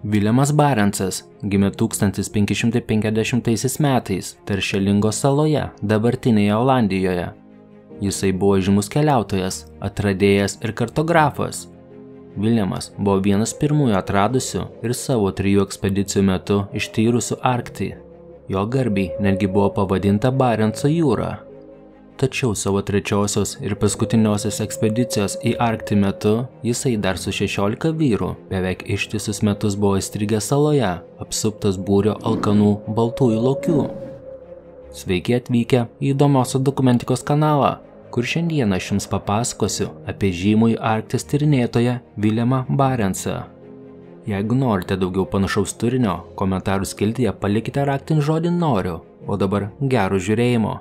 Viljamas Barentsas gimė 1550 metais Teršelingo saloje, dabartinėje Olandijoje. Jisai buvo žymus keliautojas, atradėjas ir kartografas. Viljamas buvo vienas pirmųjų atradusių ir savo 3 ekspedicijų metu ištyrusių Arktį. Jo garbei netgi buvo pavadinta Barentso jūra. Tačiau savo 3-osios ir paskutiniosios ekspedicijos į Arktį metu jisai dar su 16 vyrų beveik ištisus metus buvo įstrigęs saloje, apsuptas būrio alkanų baltųjų lokių. Sveiki atvykę į įdomiosios dokumentikos kanalą, kur šiandieną aš jums papasakosiu apie žymųjį Arkties tyrinėtoją Viljamą Barentsą. Jeigu norite daugiau panašaus turinio, komentarų skiltyje palikite raktinį žodį noriu, o dabar gero žiūrėjimo.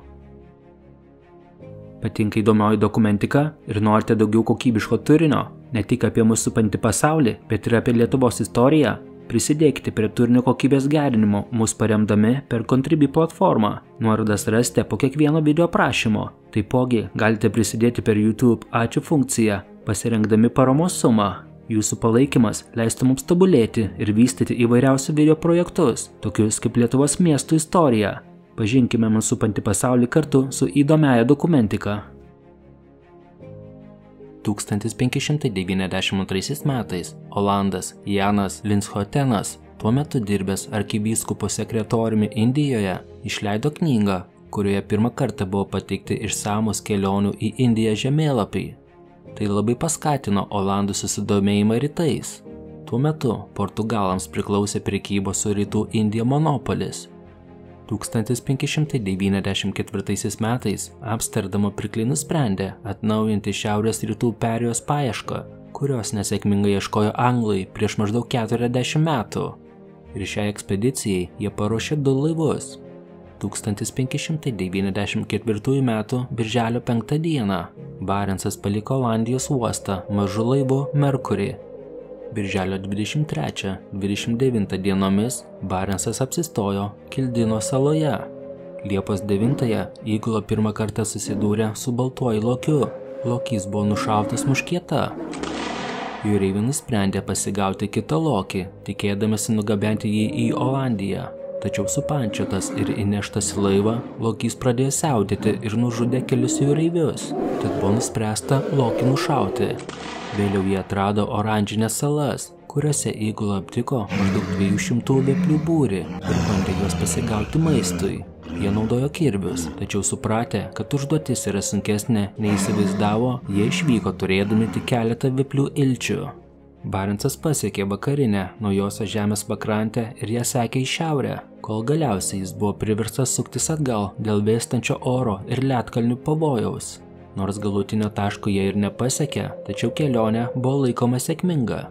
Patinka įdomioji dokumentika ir norite daugiau kokybiško turinio, ne tik apie mūsų supantį pasaulį, bet ir apie Lietuvos istoriją, prisidėkite prie turinio kokybės gerinimo, mus paremdami per Contribui platformą. Nuorodas rasite po kiekvieno video aprašymo. Taipogi galite prisidėti per YouTube ačiū funkciją, pasirinkdami paramos sumą. Jūsų palaikymas leistų mums tobulėti ir vystyti įvairiausių video projektus, tokius kaip Lietuvos miestų istorija. Pažinkime mūsų supantį pasaulį kartu su įdomiaja dokumentika. 1592 metais Olandas Janas Linschotenas, tuo metu dirbęs arkivyskupo sekretoriumi Indijoje, išleido knygą, kurioje pirmą kartą buvo pateikti išsamūs kelionių į Indiją žemėlapiai. Tai labai paskatino Olandų susidomėjimą rytais. Tuo metu Portugalams priklausė prekybos su Rytų Indija monopolis. 1594 metais Amsterdamo pirkliai nusprendė atnaujinti šiaurės rytų perėjos paiešką, kurios nesėkmingai ieškojo anglai prieš maždaug 40 metų. Ir šiai ekspedicijai jie paruošė 2 laivus. 1594 metų birželio 5 dieną Barentsas paliko Olandijos uostą mažu laivu Mercury. Birželio 23-29 dienomis Barentsas apsistojo Kildino saloje. Liepos 9-ąją įgula pirmą kartą susidūrė su baltuoju lokiu. Lokys buvo nušautas muškieta. Jūreiviai nusprendė pasigauti kitą lokį, tikėdamasi nugabenti jį į Olandiją. Tačiau supančiotas ir įneštas į laivą, lokys pradėjo siautėti ir nužudė kelius jūreivius. Tad buvo nuspręsta lokį nušauti. Vėliau jie atrado oranžinės salas, kuriuose įgula aptiko maždaug 200 veplių būrį ir bandė juos pasigauti maistui. Jie naudojo kirvius, tačiau supratę, kad užduotis yra sunkesnė nei įsivaizdavo, jie išvyko turėdami tik keletą veplių ilčių. Barentsas pasiekė vakarinę Naujosios žemės pakrantę ir ją sekė į šiaurę, kol galiausiai jis buvo priverstas suktis atgal dėl vėstančio oro ir ledkalnių pavojaus. Nors galutinio taško jie ir nepasiekė, tačiau kelionė buvo laikoma sėkminga.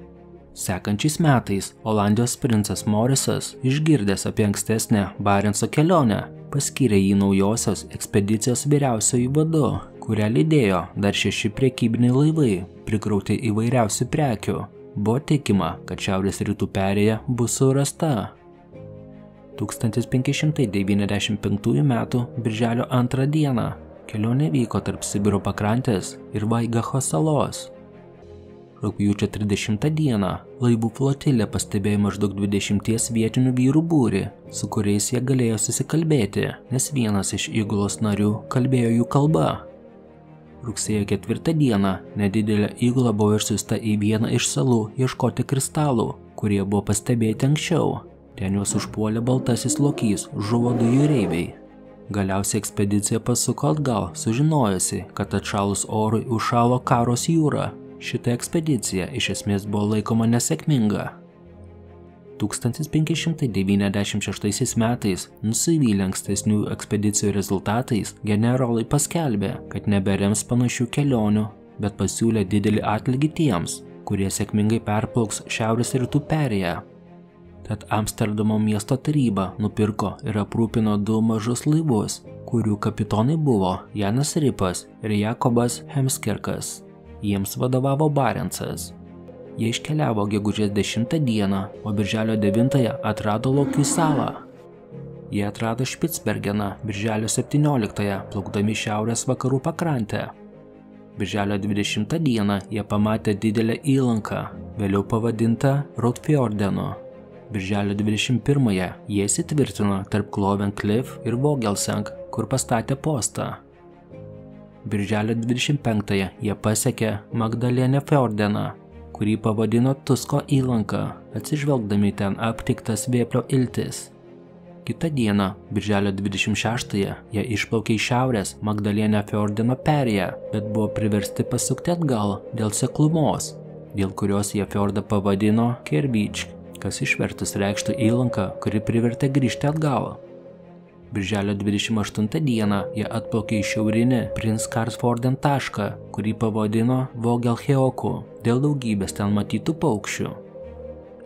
Sekančiais metais Olandijos princas Morisas, išgirdęs apie ankstesnę Barentso kelionę, paskyrė jį naujosios ekspedicijos vyriausiuoju vadu, kurią lydėjo dar 6 prekybiniai laivai, prikrauti įvairiausių prekių. Buvo tikima, kad šiaurės rytų perėja bus surasta. 1595 metų birželio 2 dieną kelionė vyko tarp Sibiro pakrantės ir Vaigacho salos. Rugpjūčio 30 dieną laivų flotilė pastebėjo maždaug 20 vietinių vyrų būrį, su kuriais jie galėjo susikalbėti, nes vienas iš įgulos narių kalbėjo jų kalba. Rugsėjo 4 dieną nedidelė įgula buvo išsiųsta į vieną iš salų ieškoti kristalų, kurie buvo pastebėti anksčiau. Ten juos užpuolė baltasis lokys, žuvo 2 jūreiviai. Galiausiai ekspedicija pasuko atgal, sužinojusi, kad atšalus orui užšalo Karos jūra. Šita ekspedicija iš esmės buvo laikoma nesėkminga. 1596 metais, nusivylę ankstesnių ekspedicijų rezultatais, generolai paskelbė, kad neberems panašių kelionių, bet pasiūlė didelį atlygį tiems, kurie sėkmingai perplauks šiaurės rytų perėją. Tad Amsterdamo miesto taryba nupirko ir aprūpino 2 mažus laivus, kurių kapitonai buvo Janas Ripas ir Jakobas Hemskerkas. Jiems vadovavo Barentsas. Jie iškeliavo gegužės 10 dieną, o birželio 9 atrado Lokių salą. Jie atrado Špicbergeną birželio 17 plaukdami šiaurės vakarų pakrantę. Birželio 20 dieną jie pamatė didelę įlanką, vėliau pavadintą Rotfjordenu. Birželio 21-ąją jie įsitvirtino tarp Cloven-Cliff ir Vogelsenk, kur pastatė postą. Birželio 25-ąją jie pasiekė Magdalene Fjordeną, kurį pavadino Tusko įlanka, atsižvelgdami ten aptiktas vėplio iltis. Kitą dieną, birželio 26-ąją, jie išplaukė į šiaurės Magdalene Fjordeno perėją, bet buvo priversti pasukti atgal dėl seklumos, dėl kurios jie fjordą pavadino Kerbeach, kas išvertus reikštų įlanką, kuri privertė grįžti atgal. Birželio 28 dieną jie atplaukė į šiaurinį Prince Karsforden tašką, kurį pavadino Vogelheoku dėl daugybės ten matytų paukščių.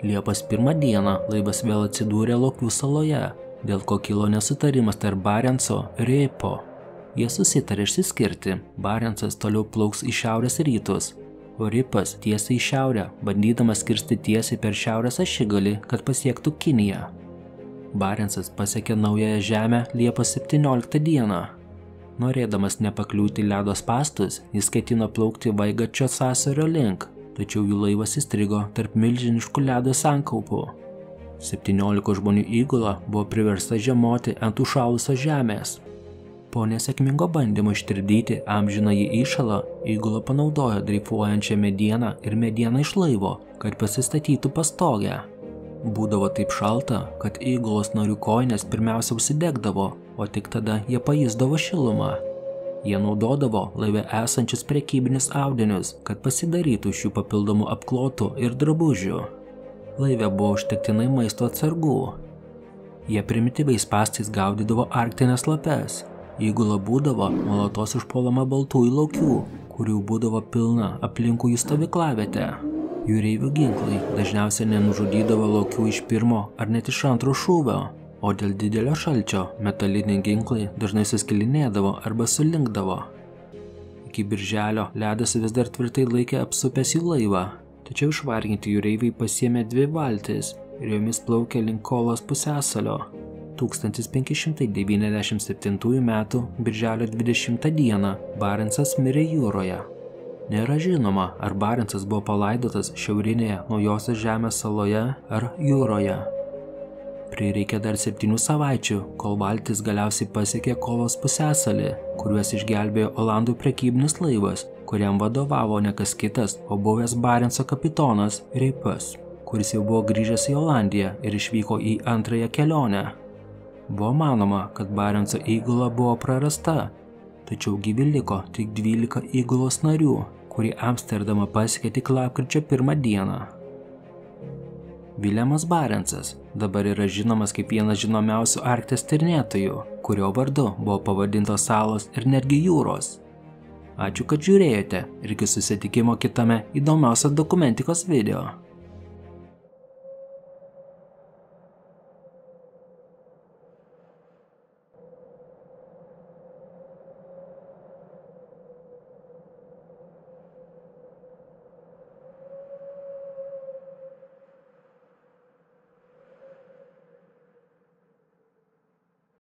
Liepos 1 dieną laivas vėl atsidūrė Lokių saloje, dėl ko kilo nesutarimas tarp Barenco ir Reipo. Jie susitarė išsiskirti, Barensas toliau plauks į šiaurės rytus, o Ripas tiesiai į šiaurę, bandydamas kirsti tiesiai per šiaurės ašigalį, kad pasiektų Kiniją. Barensas pasiekė Naująją Žemę Liepos 17 dieną. Norėdamas nepakliūti ledo spąstus, jis ketino plaukti Vaigačio sąsiaurio link, tačiau jų laivas įstrigo tarp milžiniškų ledo sankaupų. 17 žmonių įgula buvo priversta žiemoti ant užšalusios žemės. Po nesėkmingo bandymo ištirpdyti amžinąjį įšalą, įgula panaudojo dreifuojančią medieną ir medieną iš laivo, kad pasistatytų pastogę. Būdavo taip šalta, kad įgulos narių kojinės pirmiausia užsidegdavo, o tik tada jie pajusdavo šilumą. Jie naudodavo laive esančius prekybinius audinius, kad pasidarytų šių papildomų apklotų ir drabužių. Laive buvo užtektinai maisto atsargų. Jie primityviais spąstais gaudydavo arktinės lapes. Įgula būdavo nuolatos užpuolama baltųjų laukių, kurių būdavo pilna aplinkui jų stovyklavietę. Jūreivių ginklai dažniausiai nenužudydavo laukių iš pirmo ar net iš antro šūvio, o dėl didelio šalčio metaliniai ginklai dažnai suskilinėdavo arba sulinkdavo. Iki birželio ledas vis dar tvirtai laikė apsupęs jų laivą, tačiau išvarginti jūreiviai pasiėmė 2 valtis ir jomis plaukė link Kolos pusiasalio. 1597 m. birželio 20 dieną Barensas mirė jūroje. Nėra žinoma, ar Barensas buvo palaidotas šiaurinėje Naujosios Žemės saloje ar jūroje. Prireikė dar 7 savaičių, kol valtis galiausiai pasiekė Kolos pusiasalį, kuriuos išgelbėjo Olandų prekybinis laivas, kuriam vadovavo ne kas kitas, o buvęs Barenso kapitonas Reipas, kuris jau buvo grįžęs į Olandiją ir išvyko į antrąją kelionę. Buvo manoma, kad Barenso įgula buvo prarasta, tačiau gyvi liko tik 12 įgulos narių, kurie Amsterdamą pasiekė tik lapkričio 1 dieną. Viljamas Barensas dabar yra žinomas kaip vienas žinomiausių Arkties tyrinėtojų, kurio vardu buvo pavadintos salos ir netgi jūros. Ačiū, kad žiūrėjote ir iki susitikimo kitame įdomiausios dokumentikos video.